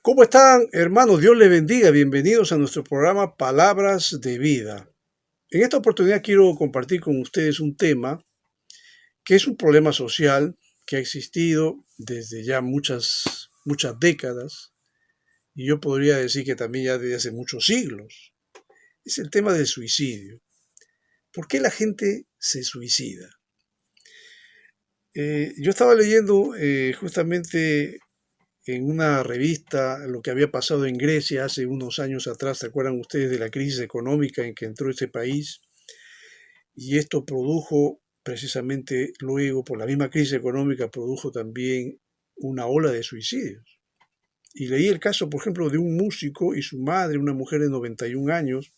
¿Cómo están, hermanos? Dios les bendiga. Bienvenidos a nuestro programa Palabras de Vida. En esta oportunidad quiero compartir con ustedes un tema que es un problema social que ha existido desde ya muchas décadas y yo podría decir que también ya desde hace muchos siglos. Es el tema del suicidio. ¿Por qué la gente se suicida? Yo estaba leyendo justamente en una revista lo que había pasado en Grecia hace unos años atrás. ¿Se acuerdan ustedes de la crisis económica en que entró este país? Y esto produjo precisamente luego, por la misma crisis económica, produjo también una ola de suicidios. Y leí el caso, por ejemplo, de un músico y su madre, una mujer de 91 años,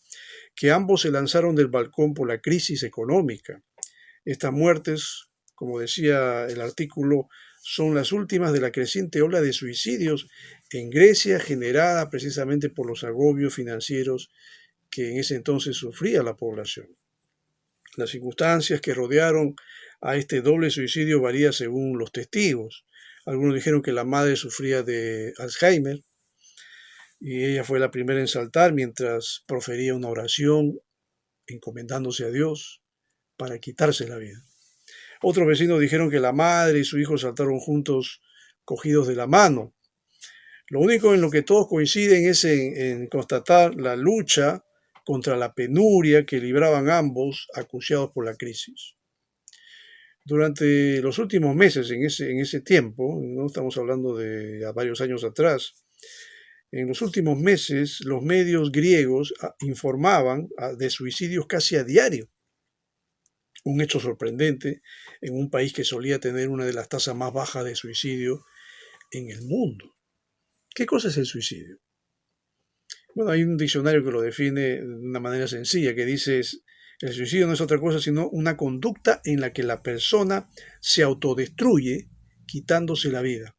que ambos se lanzaron del balcón por la crisis económica. Estas muertes, como decía el artículo, son las últimas de la creciente ola de suicidios en Grecia generada precisamente por los agobios financieros que en ese entonces sufría la población. Las circunstancias que rodearon a este doble suicidio varían según los testigos. Algunos dijeron que la madre sufría de Alzheimer y ella fue la primera en saltar mientras profería una oración encomendándose a Dios para quitarse la vida. Otros vecinos dijeron que la madre y su hijo saltaron juntos, cogidos de la mano. Lo único en lo que todos coinciden es en constatar la lucha contra la penuria que libraban ambos, acuciados por la crisis. Durante los últimos meses, en ese tiempo, no estamos hablando de varios años atrás, en los últimos meses los medios griegos informaban de suicidios casi a diario. Un hecho sorprendente en un país que solía tener una de las tasas más bajas de suicidio en el mundo. ¿Qué cosa es el suicidio? Bueno, hay un diccionario que lo define de una manera sencilla, que dice, el suicidio no es otra cosa sino una conducta en la que la persona se autodestruye quitándose la vida.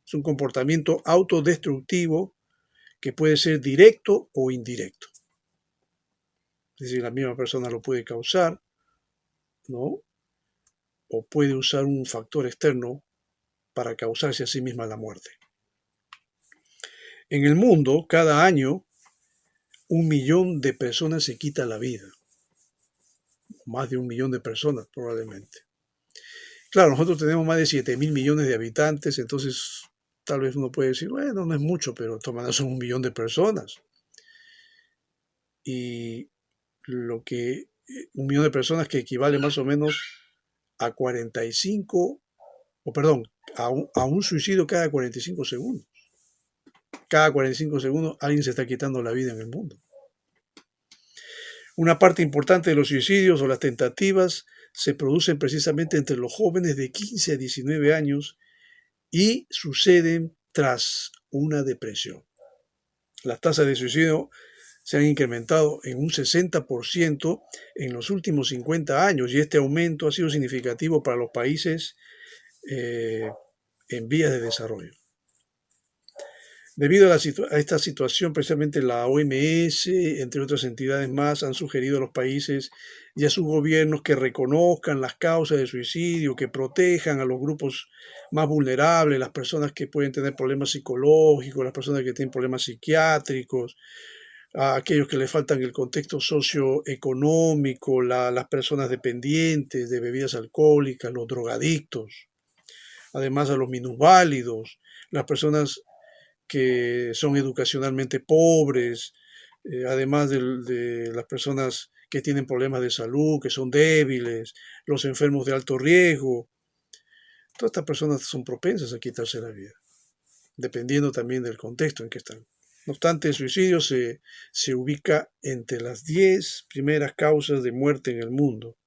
Es un comportamiento autodestructivo que puede ser directo o indirecto. Es decir, la misma persona lo puede causar, ¿no? O puede usar un factor externo para causarse a sí misma la muerte. En el mundo, cada año, 1 millón de personas se quitan la vida. Más de 1 millón de personas, probablemente. Claro, nosotros tenemos más de 7.000 millones de habitantes, entonces tal vez uno puede decir, bueno, no es mucho, pero de todas maneras son 1 millón de personas. Y 1 millón de personas que equivale más o menos a 45, o perdón, a un suicidio cada 45 segundos. Cada 45 segundos alguien se está quitando la vida en el mundo. Una parte importante de los suicidios o las tentativas se producen precisamente entre los jóvenes de 15 a 19 años y suceden tras una depresión. Las tasas de suicidio se han incrementado en un 60% en los últimos 50 años y este aumento ha sido significativo para los países en vías de desarrollo. Debido a esta situación, precisamente la OMS, entre otras entidades más, han sugerido a los países y a sus gobiernos que reconozcan las causas de suicidio, que protejan a los grupos más vulnerables, las personas que pueden tener problemas psicológicos, las personas que tienen problemas psiquiátricos, a aquellos que les faltan el contexto socioeconómico, las personas dependientes de bebidas alcohólicas, los drogadictos, además a los minusválidos, las personas que son educacionalmente pobres, además de las personas que tienen problemas de salud, que son débiles, los enfermos de alto riesgo. Todas estas personas son propensas a quitarse la vida, dependiendo también del contexto en que están. No obstante, el suicidio se ubica entre las 10 primeras causas de muerte en el mundo,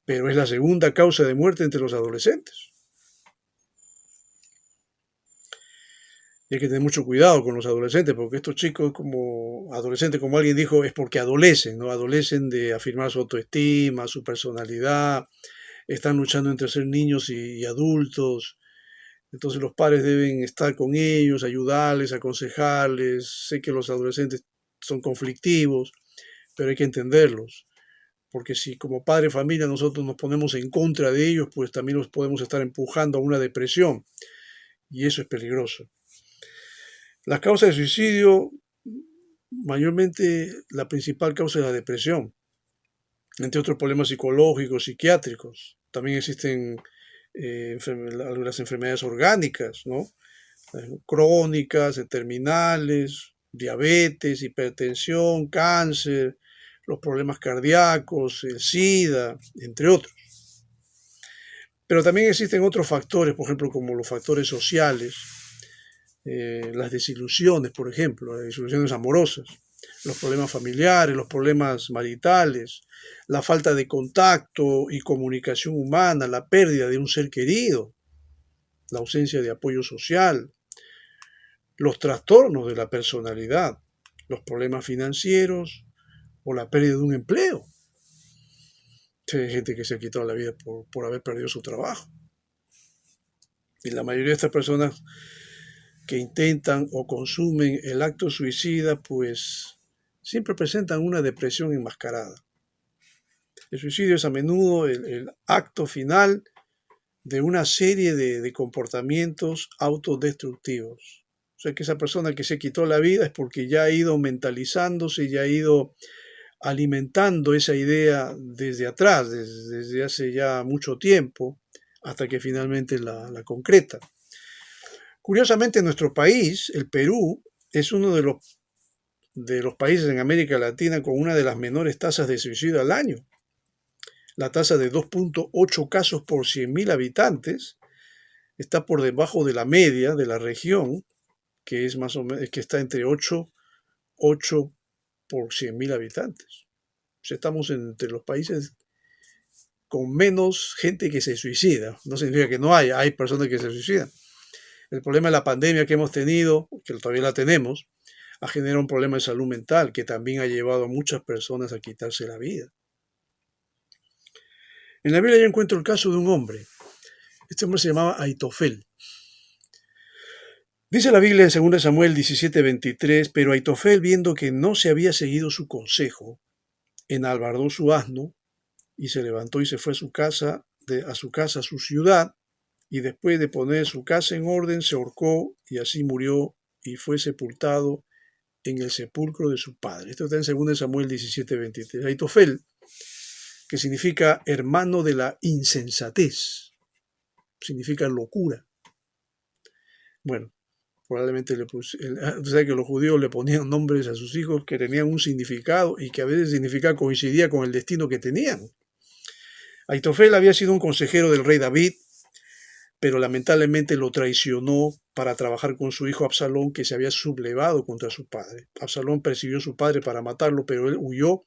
pero es la segunda causa de muerte entre los adolescentes. Y hay que tener mucho cuidado con los adolescentes, porque estos chicos como adolescentes, como alguien dijo, es porque adolecen, ¿no? Adolecen de afirmar su autoestima, su personalidad, están luchando entre ser niños y adultos. Entonces los padres deben estar con ellos, ayudarles, aconsejarles. Sé que los adolescentes son conflictivos, pero hay que entenderlos, porque si como padre de familia nosotros nos ponemos en contra de ellos, pues también los podemos estar empujando a una depresión, y eso es peligroso. Las causas de suicidio, mayormente la principal causa es la depresión, entre otros problemas psicológicos, psiquiátricos. También existen algunas enfermedades orgánicas, ¿no? Crónicas, terminales, diabetes, hipertensión, cáncer, los problemas cardíacos, el SIDA, entre otros. Pero también existen otros factores, por ejemplo, como los factores sociales, las desilusiones, por ejemplo, las desilusiones amorosas, los problemas familiares, los problemas maritales, la falta de contacto y comunicación humana, la pérdida de un ser querido, la ausencia de apoyo social, los trastornos de la personalidad, los problemas financieros o la pérdida de un empleo. Hay gente que se ha quitado la vida por haber perdido su trabajo. Y la mayoría de estas personas que intentan o consumen el acto suicida, pues siempre presentan una depresión enmascarada. El suicidio es a menudo el acto final de una serie de comportamientos autodestructivos. O sea que esa persona que se quitó la vida es porque ya ha ido mentalizándose, ya ha ido alimentando esa idea desde atrás, desde hace ya mucho tiempo, hasta que finalmente la concreta. Curiosamente, nuestro país, el Perú, es uno de los países en América Latina con una de las menores tasas de suicidio al año. La tasa de 2.8 casos por 100.000 habitantes está por debajo de la media de la región, que es más o menos, que está entre 8 por 100.000 habitantes. O sea, estamos entre los países con menos gente que se suicida. No significa que no haya, hay personas que se suicidan. El problema de la pandemia que hemos tenido, que todavía la tenemos, ha generado un problema de salud mental que también ha llevado a muchas personas a quitarse la vida. En la Biblia yo encuentro el caso de un hombre. Este hombre se llamaba Aitofel. Dice la Biblia en 2 Samuel 17:23, pero Aitofel, viendo que no se había seguido su consejo, enalbardó su asno y se levantó y se fue a su casa, a su ciudad, y después de poner su casa en orden, se ahorcó y así murió y fue sepultado en el sepulcro de su padre. Esto está en 2 Samuel 17:23. Aitofel, que significa hermano de la insensatez, significa locura. Bueno, probablemente sabes que los judíos le ponían nombres a sus hijos que tenían un significado y que a veces significaba coincidía con el destino que tenían. Aitofel había sido un consejero del rey David, pero lamentablemente lo traicionó para trabajar con su hijo Absalón, que se había sublevado contra su padre. Absalón persiguió a su padre para matarlo, pero él huyó,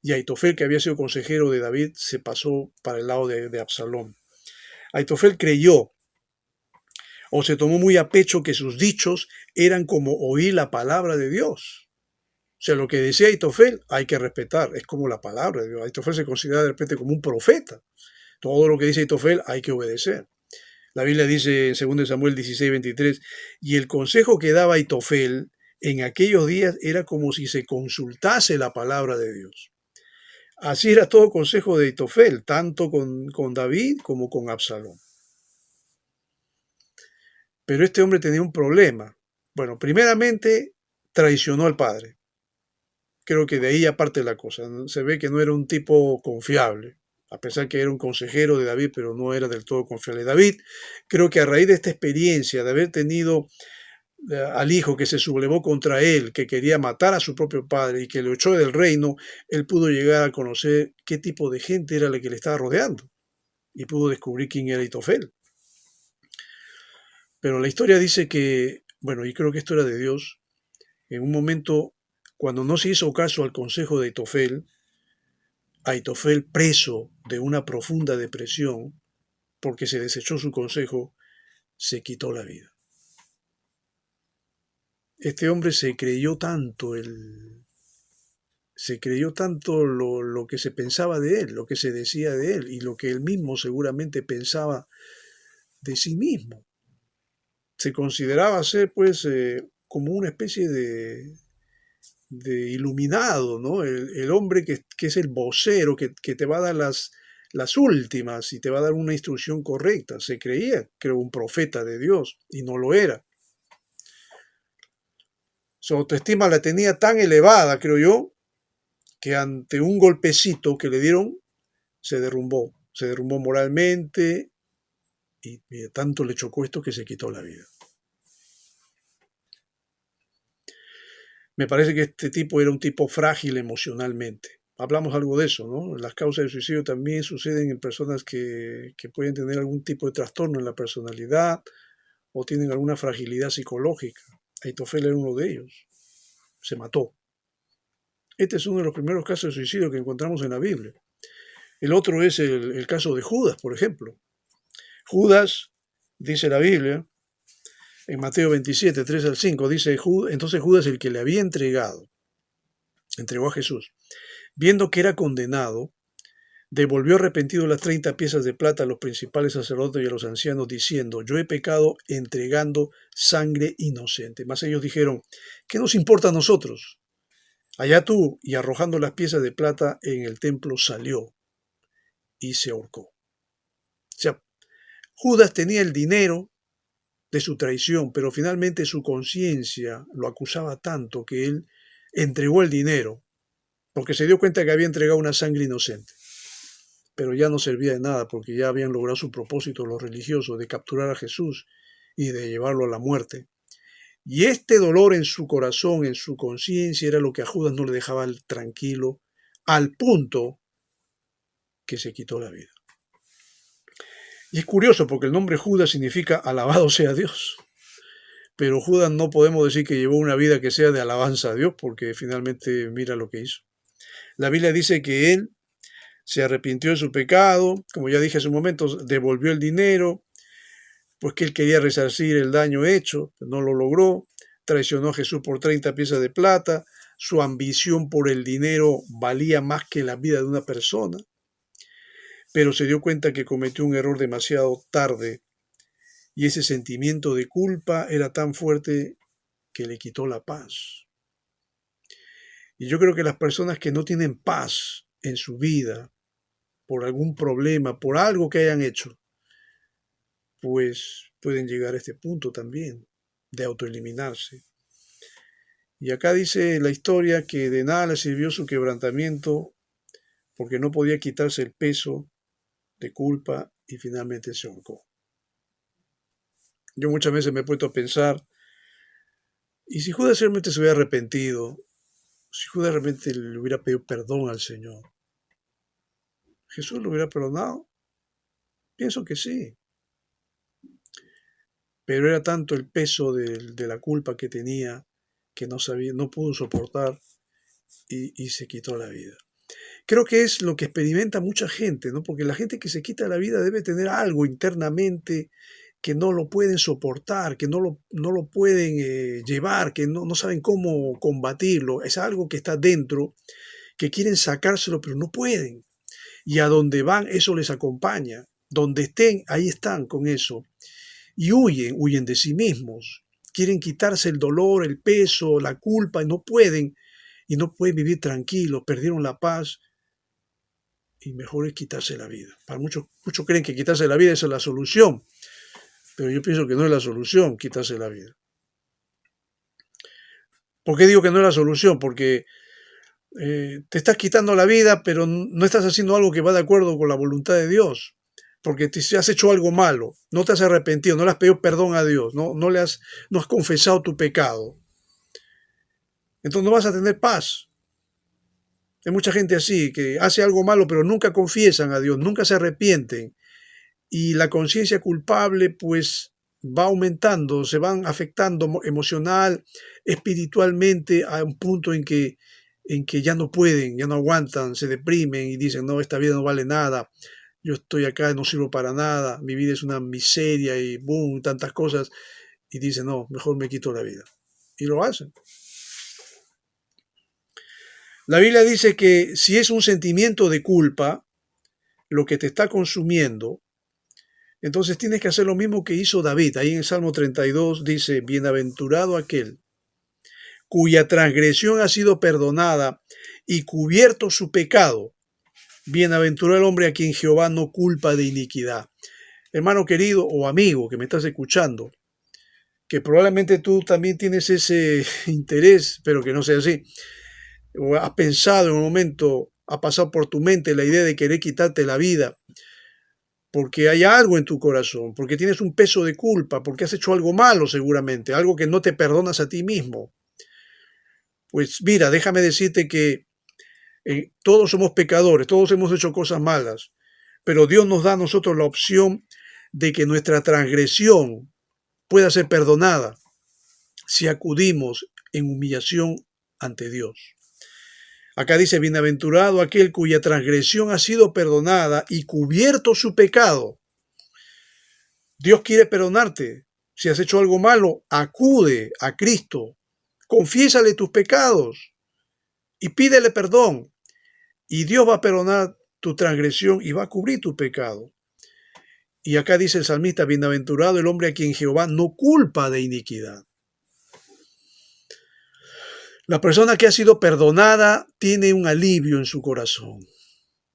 y Aitofel, que había sido consejero de David, se pasó para el lado de Absalón. Aitofel creyó o se tomó muy a pecho que sus dichos eran como oír la palabra de Dios. O sea, lo que decía Aitofel hay que respetar, es como la palabra de Dios. Aitofel se considera de repente como un profeta. Todo lo que dice Aitofel hay que obedecer. La Biblia dice en 2 Samuel 16:23, y el consejo que daba Aitofel en aquellos días era como si se consultase la palabra de Dios. Así era todo consejo de Aitofel, tanto con David como con Absalón. Pero este hombre tenía un problema. Bueno, primeramente traicionó al padre. Creo que de ahí aparte la cosa. Se ve que no era un tipo confiable, a pesar que era un consejero de David, pero no era del todo confiable. David, creo que a raíz de esta experiencia, de haber tenido al hijo que se sublevó contra él, que quería matar a su propio padre y que lo echó del reino, él pudo llegar a conocer qué tipo de gente era la que le estaba rodeando y pudo descubrir quién era Aitofel. Pero la historia dice que, bueno, y creo que esto era de Dios, en un momento, cuando no se hizo caso al consejo de Aitofel, preso de una profunda depresión, porque se desechó su consejo, se quitó la vida. Este hombre se creyó tanto lo que se pensaba de él, lo que se decía de él y lo que él mismo seguramente pensaba de sí mismo. Se consideraba ser pues como una especie de iluminado, ¿no? El hombre que es el vocero, que te va a dar las últimas y te va a dar una instrucción correcta. Se creía que era un profeta de Dios y no lo era. Su autoestima la tenía tan elevada, creo yo, que ante un golpecito que le dieron, se derrumbó moralmente y tanto le chocó esto que se quitó la vida. Me parece que este tipo era un tipo frágil emocionalmente. Hablamos algo de eso, ¿no? Las causas de suicidio también suceden en personas que pueden tener algún tipo de trastorno en la personalidad o tienen alguna fragilidad psicológica. Aitofel era uno de ellos. Se mató. Este es uno de los primeros casos de suicidio que encontramos en la Biblia. El otro es el caso de Judas, por ejemplo. Judas, dice la Biblia, en Mateo 27, 3 al 5, dice, entonces Judas, el que le había entregó a Jesús, viendo que era condenado, devolvió arrepentido las 30 piezas de plata a los principales sacerdotes y a los ancianos, diciendo, yo he pecado entregando sangre inocente. Mas ellos dijeron, ¿qué nos importa a nosotros? Allá tú, y arrojando las piezas de plata en el templo salió y se ahorcó. O sea, Judas tenía el dinero de su traición, pero finalmente su conciencia lo acusaba tanto que él entregó el dinero, porque se dio cuenta que había entregado una sangre inocente. Pero ya no servía de nada, porque ya habían logrado su propósito los religiosos de capturar a Jesús y de llevarlo a la muerte. Y este dolor en su corazón, en su conciencia, era lo que a Judas no le dejaba tranquilo, al punto que se quitó la vida. Y es curioso porque el nombre Judas significa alabado sea Dios. Pero Judas no podemos decir que llevó una vida que sea de alabanza a Dios, porque finalmente mira lo que hizo. La Biblia dice que él se arrepintió de su pecado, como ya dije hace un momento, devolvió el dinero, pues que él quería resarcir el daño hecho, no lo logró, traicionó a Jesús por 30 piezas de plata, su ambición por el dinero valía más que la vida de una persona, pero se dio cuenta que cometió un error demasiado tarde y ese sentimiento de culpa era tan fuerte que le quitó la paz. Y yo creo que las personas que no tienen paz en su vida, por algún problema, por algo que hayan hecho, pues pueden llegar a este punto también, de autoeliminarse. Y acá dice la historia que de nada le sirvió su quebrantamiento, porque no podía quitarse el peso de culpa y finalmente se ahorcó. Yo muchas veces me he puesto a pensar, ¿y si Judas realmente se hubiera arrepentido? Si Judas realmente le hubiera pedido perdón al Señor, ¿Jesús lo hubiera perdonado? Pienso que sí. Pero era tanto el peso de la culpa que tenía que no pudo soportar y se quitó la vida. Creo que es lo que experimenta mucha gente, ¿no? Porque la gente que se quita la vida debe tener algo internamente que no lo pueden soportar, que no lo pueden llevar, que no saben cómo combatirlo. Es algo que está dentro, que quieren sacárselo, pero no pueden. Y a donde van, eso les acompaña. Donde estén, ahí están con eso. Y huyen de sí mismos. Quieren quitarse el dolor, el peso, la culpa, y no pueden vivir tranquilos, perdieron la paz, y mejor es quitarse la vida. Para muchos creen que quitarse la vida es la solución, pero yo pienso que no es la solución quitarse la vida. ¿Por qué digo que no es la solución? Porque te estás quitando la vida, pero no estás haciendo algo que va de acuerdo con la voluntad de Dios. Porque te has hecho algo malo, no te has arrepentido, no le has pedido perdón a Dios, no has confesado tu pecado. Entonces no vas a tener paz. Hay mucha gente así, que hace algo malo, pero nunca confiesan a Dios, nunca se arrepienten. Y la conciencia culpable, pues, va aumentando, se van afectando emocional, espiritualmente, a un punto en que ya no pueden, ya no aguantan, se deprimen y dicen, no, esta vida no vale nada. Yo estoy acá, no sirvo para nada, mi vida es una miseria y boom, tantas cosas. Y dicen, no, mejor me quito la vida. Y lo hacen. La Biblia dice que si es un sentimiento de culpa, lo que te está consumiendo, entonces tienes que hacer lo mismo que hizo David. Ahí en el Salmo 32 dice, bienaventurado aquel cuya transgresión ha sido perdonada y cubierto su pecado. Bienaventurado el hombre a quien Jehová no culpa de iniquidad. Hermano querido o amigo que me estás escuchando, que probablemente tú también tienes ese interés, pero que no sea así. O has pensado en un momento, ha pasado por tu mente la idea de querer quitarte la vida, porque hay algo en tu corazón, porque tienes un peso de culpa, porque has hecho algo malo seguramente, algo que no te perdonas a ti mismo. Pues mira, déjame decirte que todos somos pecadores, todos hemos hecho cosas malas, pero Dios nos da a nosotros la opción de que nuestra transgresión pueda ser perdonada si acudimos en humillación ante Dios. Acá dice, bienaventurado aquel cuya transgresión ha sido perdonada y cubierto su pecado. Dios quiere perdonarte. Si has hecho algo malo, acude a Cristo, confiésale tus pecados y pídele perdón. Y Dios va a perdonar tu transgresión y va a cubrir tu pecado. Y acá dice el salmista, bienaventurado el hombre a quien Jehová no culpa de iniquidad. La persona que ha sido perdonada tiene un alivio en su corazón.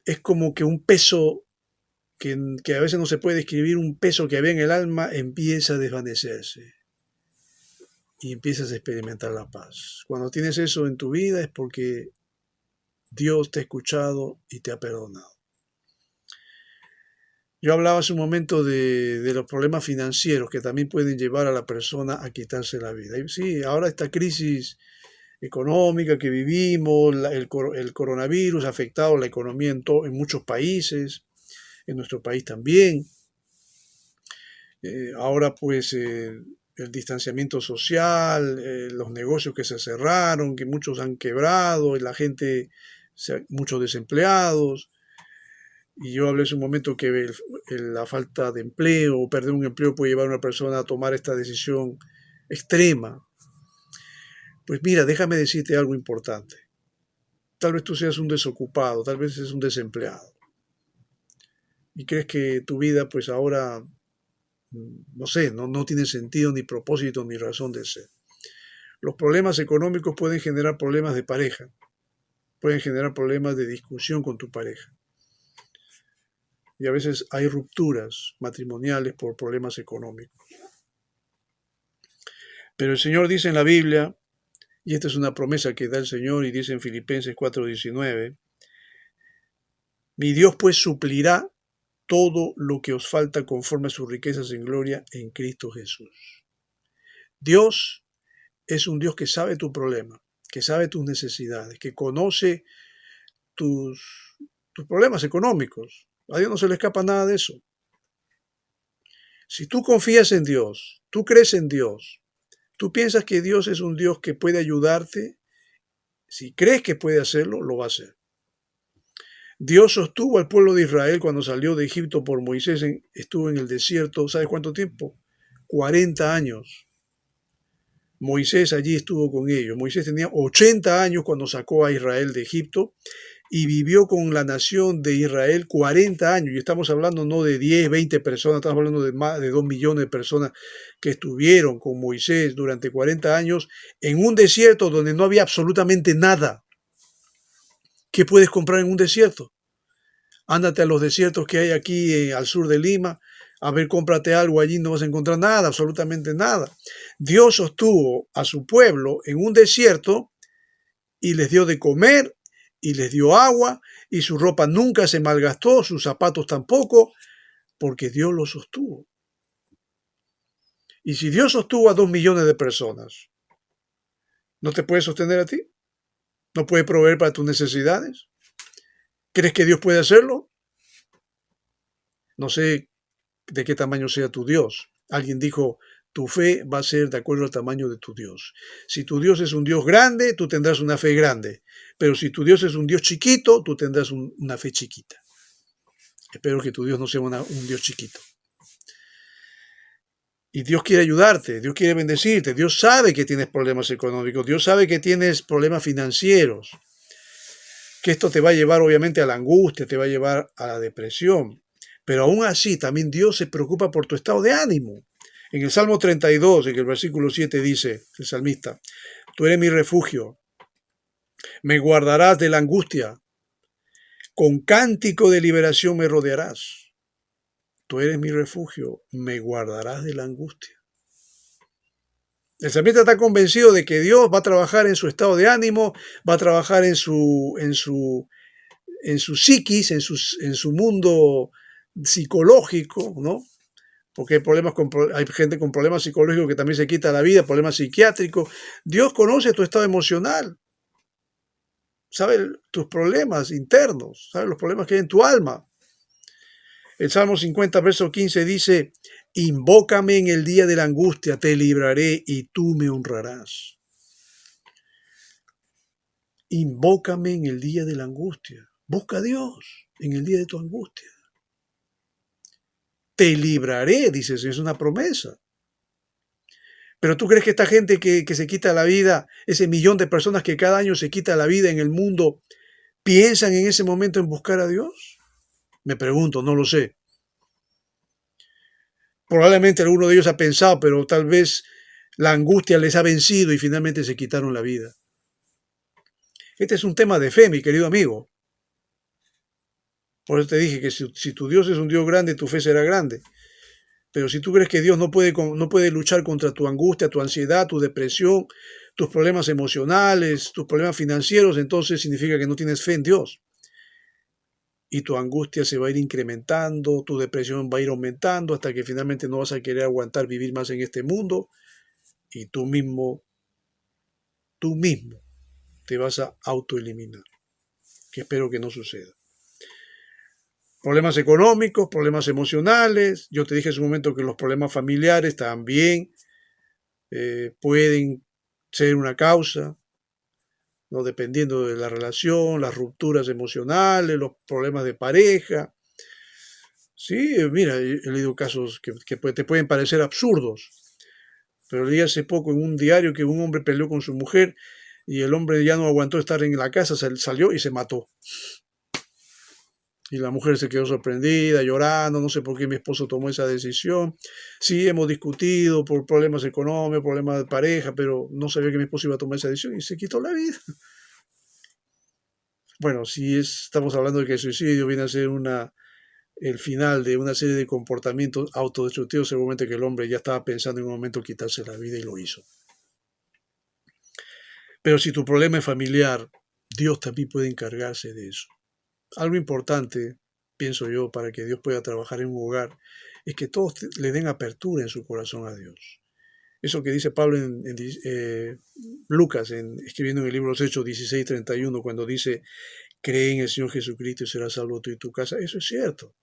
Es como que un peso que a veces no se puede describir, un peso que había en el alma empieza a desvanecerse y empiezas a experimentar la paz. Cuando tienes eso en tu vida es porque Dios te ha escuchado y te ha perdonado. Yo hablaba hace un momento de los problemas financieros que también pueden llevar a la persona a quitarse la vida. Y sí, ahora esta crisis económica que vivimos, el coronavirus ha afectado la economía en muchos países, en nuestro país también. Ahora pues el distanciamiento social, los negocios que se cerraron, que muchos han quebrado, y la gente, muchos desempleados. Y yo hablé hace un momento que la falta de empleo o perder un empleo puede llevar a una persona a tomar esta decisión extrema. Pues mira, déjame decirte algo importante. Tal vez tú seas un desocupado, tal vez seas un desempleado. Y crees que tu vida pues ahora, no sé, no tiene sentido, ni propósito, ni razón de ser. Los problemas económicos pueden generar problemas de pareja, pueden generar problemas de discusión con tu pareja. Y a veces hay rupturas matrimoniales por problemas económicos. Pero el Señor dice en la Biblia, y esta es una promesa que da el Señor y dice en Filipenses 4:19, mi Dios pues suplirá todo lo que os falta conforme a sus riquezas en gloria en Cristo Jesús. Dios es un Dios que sabe tu problema, que sabe tus necesidades, que conoce tus problemas económicos. A Dios no se le escapa nada de eso. Si tú confías en Dios, tú crees en Dios, tú piensas que Dios es un Dios que puede ayudarte, si crees que puede hacerlo, lo va a hacer. Dios sostuvo al pueblo de Israel cuando salió de Egipto por Moisés, estuvo en el desierto, ¿sabes cuánto tiempo? 40 años. Moisés allí estuvo con ellos. Moisés tenía 80 años cuando sacó a Israel de Egipto y vivió con la nación de Israel 40 años. Y estamos hablando no de 10, 20 personas, estamos hablando de más de 2 millones de personas que estuvieron con Moisés durante 40 años en un desierto donde no había absolutamente nada. ¿Qué puedes comprar en un desierto? Ándate a los desiertos que hay aquí al sur de Lima. A ver, cómprate algo allí, no vas a encontrar nada, absolutamente nada. Dios sostuvo a su pueblo en un desierto y les dio de comer y les dio agua y su ropa nunca se malgastó, sus zapatos tampoco, porque Dios los sostuvo. Y si Dios sostuvo a 2 millones de personas, ¿no te puede sostener a ti? ¿No puede proveer para tus necesidades? ¿Crees que Dios puede hacerlo? No sé de qué tamaño sea tu Dios. Alguien dijo, tu fe va a ser de acuerdo al tamaño de tu Dios. Si tu Dios es un Dios grande, tú tendrás una fe grande. Pero si tu Dios es un Dios chiquito, tú tendrás una fe chiquita. Espero que tu Dios no sea un Dios chiquito. Y Dios quiere ayudarte, Dios quiere bendecirte, Dios sabe que tienes problemas económicos, Dios sabe que tienes problemas financieros, que esto te va a llevar obviamente a la angustia, te va a llevar a la depresión. Pero aún así, también Dios se preocupa por tu estado de ánimo. En el Salmo 32, en el versículo 7 dice el salmista, tú eres mi refugio, me guardarás de la angustia, con cántico de liberación me rodearás. Tú eres mi refugio, me guardarás de la angustia. El salmista está convencido de que Dios va a trabajar en su estado de ánimo, va a trabajar en su psiquis, en su mundo psicológico, ¿no? Porque hay gente con problemas psicológicos que también se quita la vida, problemas psiquiátricos. Dios conoce tu estado emocional, sabe tus problemas internos, sabe los problemas que hay en tu alma. El Salmo 50, verso 15 dice, invócame en el día de la angustia, te libraré y tú me honrarás. Invócame en el día de la angustia. Busca a Dios en el día de tu angustia. Te libraré, dice, es una promesa. Pero tú crees que esta gente que se quita la vida, ese millón de personas que cada año se quita la vida en el mundo, piensan en ese momento en buscar a Dios? Me pregunto, no lo sé. Probablemente alguno de ellos ha pensado, pero tal vez la angustia les ha vencido y finalmente se quitaron la vida. Este es un tema de fe, mi querido amigo. Por eso te dije que si tu Dios es un Dios grande, tu fe será grande. Pero si tú crees que Dios no puede luchar contra tu angustia, tu ansiedad, tu depresión, tus problemas emocionales, tus problemas financieros, entonces significa que no tienes fe en Dios. Y tu angustia se va a ir incrementando, tu depresión va a ir aumentando hasta que finalmente no vas a querer aguantar vivir más en este mundo y tú mismo te vas a autoeliminar, que espero que no suceda. Problemas económicos, problemas emocionales. Yo te dije en su momento que los problemas familiares también pueden ser una causa, ¿no? Dependiendo de la relación, las rupturas emocionales, los problemas de pareja. Sí, mira, he leído casos que te pueden parecer absurdos, pero leí hace poco en un diario que un hombre peleó con su mujer y el hombre ya no aguantó estar en la casa, salió y se mató. Y la mujer se quedó sorprendida, llorando, no sé por qué mi esposo tomó esa decisión. Sí, hemos discutido por problemas económicos, problemas de pareja, pero no sabía que mi esposo iba a tomar esa decisión y se quitó la vida. Bueno, si estamos hablando de que el suicidio viene a ser el final de una serie de comportamientos autodestructivos, seguramente que el hombre ya estaba pensando en un momento quitarse la vida y lo hizo. Pero si tu problema es familiar, Dios también puede encargarse de eso. Algo importante, pienso yo, para que Dios pueda trabajar en un hogar, es que todos le den apertura en su corazón a Dios. Eso que dice Pablo en Lucas, escribiendo en el libro de los Hechos 16:31, cuando dice, cree en el Señor Jesucristo y serás salvo tú y tu casa, eso es cierto.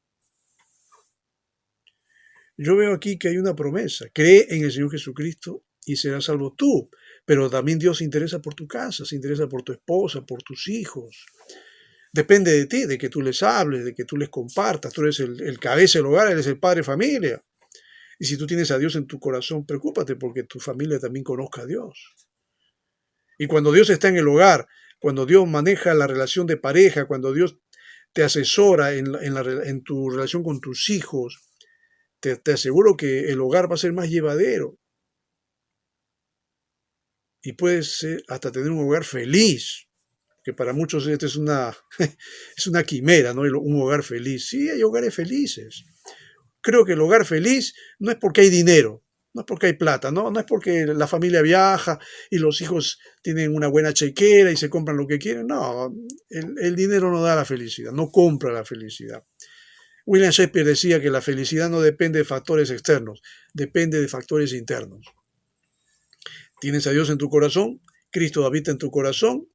Yo veo aquí que hay una promesa, cree en el Señor Jesucristo y serás salvo tú, pero también Dios se interesa por tu casa, se interesa por tu esposa, por tus hijos. Depende de ti, de que tú les hables, de que tú les compartas. Tú eres el cabeza del hogar, eres el padre de familia. Y si tú tienes a Dios en tu corazón, preocúpate porque tu familia también conozca a Dios. Y cuando Dios está en el hogar, cuando Dios maneja la relación de pareja, cuando Dios te asesora en tu relación con tus hijos, te aseguro que el hogar va a ser más llevadero. Y puedes hasta tener un hogar feliz, que para muchos esto es es una quimera, ¿no? Un hogar feliz. Sí, hay hogares felices. Creo que el hogar feliz no es porque hay dinero, no es porque hay plata, no es porque la familia viaja y los hijos tienen una buena chequera y se compran lo que quieren. No, el dinero no da la felicidad, no compra la felicidad. William Shakespeare decía que la felicidad no depende de factores externos, depende de factores internos. Tienes a Dios en tu corazón, Cristo habita en tu corazón,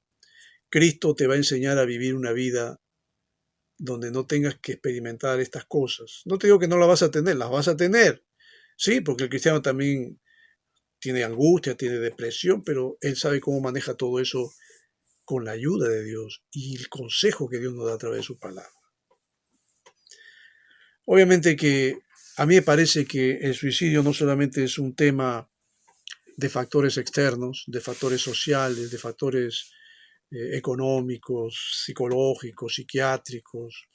Cristo te va a enseñar a vivir una vida donde no tengas que experimentar estas cosas. No te digo que no las vas a tener, las vas a tener. Sí, porque el cristiano también tiene angustia, tiene depresión, pero él sabe cómo maneja todo eso con la ayuda de Dios y el consejo que Dios nos da a través de su palabra. Obviamente que a mí me parece que el suicidio no solamente es un tema de factores externos, de factores sociales, de factores económicos, psicológicos, psiquiátricos.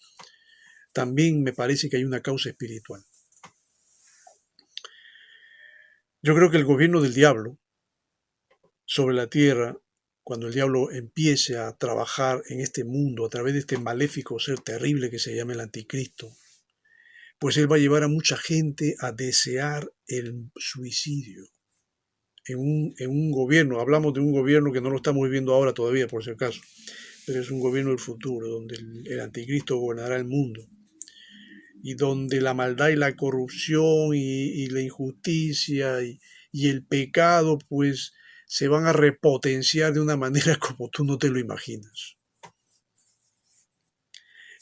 También me parece que hay una causa espiritual. Yo creo que el gobierno del diablo sobre la tierra, cuando el diablo empiece a trabajar en este mundo a través de este maléfico ser terrible que se llama el anticristo, pues él va a llevar a mucha gente a desear el suicidio. en un gobierno, hablamos de un gobierno que no lo estamos viviendo ahora todavía, por si acaso, pero es un gobierno del futuro, donde el anticristo gobernará el mundo y donde la maldad y la corrupción y la injusticia y el pecado pues se van a repotenciar de una manera como tú no te lo imaginas.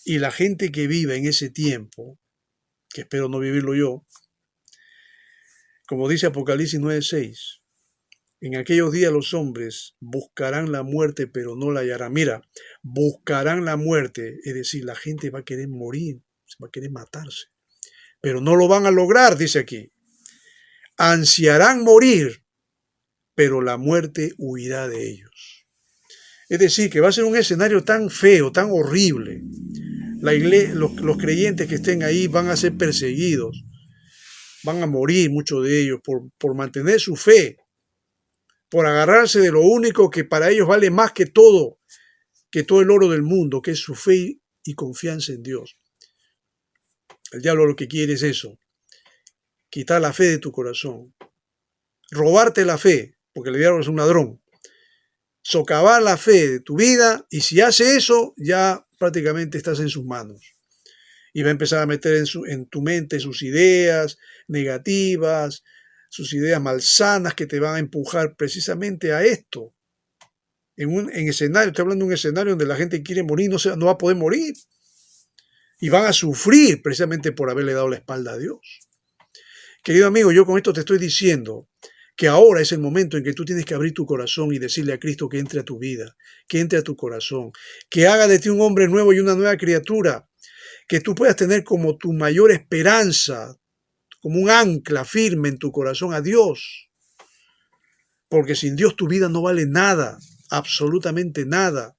Y la gente que vive en ese tiempo, que espero no vivirlo yo, como dice Apocalipsis 9:6, en aquellos días los hombres buscarán la muerte, pero no la hallarán. Mira, buscarán la muerte, es decir, la gente va a querer morir, va a querer matarse, pero no lo van a lograr, dice aquí. Ansiarán morir, pero la muerte huirá de ellos. Es decir, que va a ser un escenario tan feo, tan horrible. La iglesia, los creyentes que estén ahí van a ser perseguidos, van a morir muchos de ellos por mantener su fe, por agarrarse de lo único que para ellos vale más que todo el oro del mundo, que es su fe y confianza en Dios. El diablo lo que quiere es eso, quitar la fe de tu corazón, robarte la fe, porque el diablo es un ladrón, socavar la fe de tu vida, y si hace eso, ya prácticamente estás en sus manos. Y va a empezar a meter en tu mente sus ideas negativas, sus ideas malsanas que te van a empujar precisamente a esto. En escenario, estoy hablando de un escenario donde la gente quiere morir, no va a poder morir. Y van a sufrir precisamente por haberle dado la espalda a Dios. Querido amigo, yo con esto te estoy diciendo que ahora es el momento en que tú tienes que abrir tu corazón y decirle a Cristo que entre a tu vida, que entre a tu corazón, que haga de ti un hombre nuevo y una nueva criatura, que tú puedas tener como tu mayor esperanza, como un ancla firme en tu corazón a Dios. Porque sin Dios tu vida no vale nada, absolutamente nada.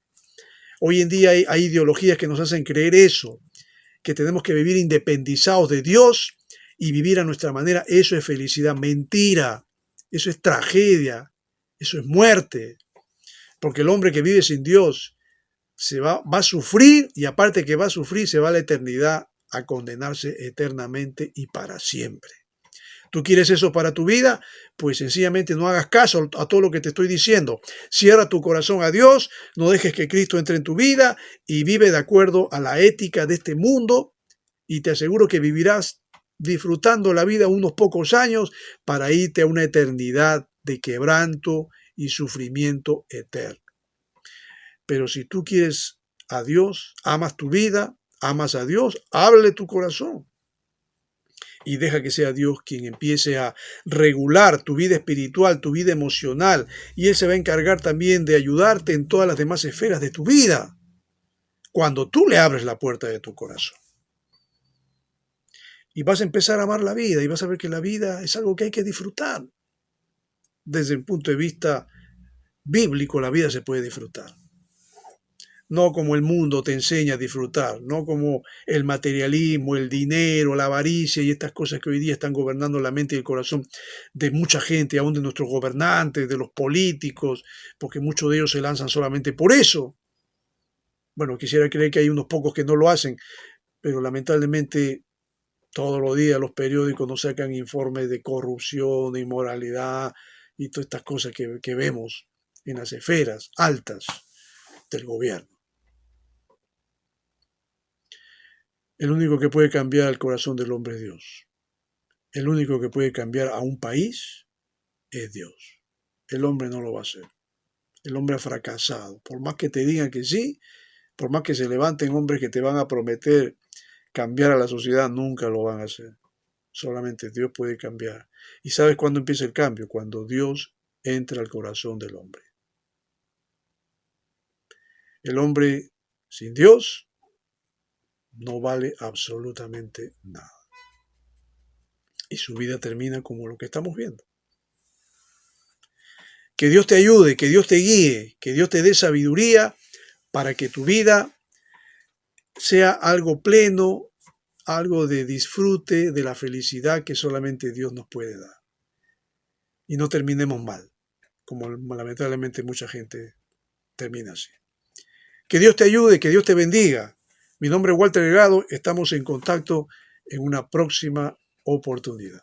Hoy en día hay ideologías que nos hacen creer eso, que tenemos que vivir independizados de Dios y vivir a nuestra manera. Eso es felicidad. Mentira. Eso es tragedia. Eso es muerte. Porque el hombre que vive sin Dios va a sufrir, y aparte que va a sufrir, se va a la eternidad a condenarse eternamente y para siempre. ¿Tú quieres eso para tu vida? Pues sencillamente no hagas caso a todo lo que te estoy diciendo. Cierra tu corazón a Dios, no dejes que Cristo entre en tu vida y vive de acuerdo a la ética de este mundo, y te aseguro que vivirás disfrutando la vida unos pocos años para irte a una eternidad de quebranto y sufrimiento eterno. Pero si tú quieres a Dios, amas tu vida, amas a Dios, ábrele tu corazón. Y deja que sea Dios quien empiece a regular tu vida espiritual, tu vida emocional. Y Él se va a encargar también de ayudarte en todas las demás esferas de tu vida, cuando tú le abres la puerta de tu corazón. Y vas a empezar a amar la vida y vas a ver que la vida es algo que hay que disfrutar. Desde el punto de vista bíblico, la vida se puede disfrutar. No como el mundo te enseña a disfrutar, no como el materialismo, el dinero, la avaricia y estas cosas que hoy día están gobernando la mente y el corazón de mucha gente, aún de nuestros gobernantes, de los políticos, porque muchos de ellos se lanzan solamente por eso. Bueno, quisiera creer que hay unos pocos que no lo hacen, pero lamentablemente todos los días los periódicos nos sacan informes de corrupción, de inmoralidad y todas estas cosas que vemos en las esferas altas del gobierno. El único que puede cambiar el corazón del hombre es Dios. El único que puede cambiar a un país es Dios. El hombre no lo va a hacer. El hombre ha fracasado. Por más que te digan que sí, por más que se levanten hombres que te van a prometer cambiar a la sociedad, nunca lo van a hacer. Solamente Dios puede cambiar. ¿Y sabes cuándo empieza el cambio? Cuando Dios entra al corazón del hombre. El hombre sin Dios no vale absolutamente nada. Y su vida termina como lo que estamos viendo. Que Dios te ayude, que Dios te guíe, que Dios te dé sabiduría para que tu vida sea algo pleno, algo de disfrute, de la felicidad que solamente Dios nos puede dar. Y no terminemos mal, como lamentablemente mucha gente termina así. Que Dios te ayude, que Dios te bendiga. Mi nombre es Walter Delgado, estamos en contacto en una próxima oportunidad.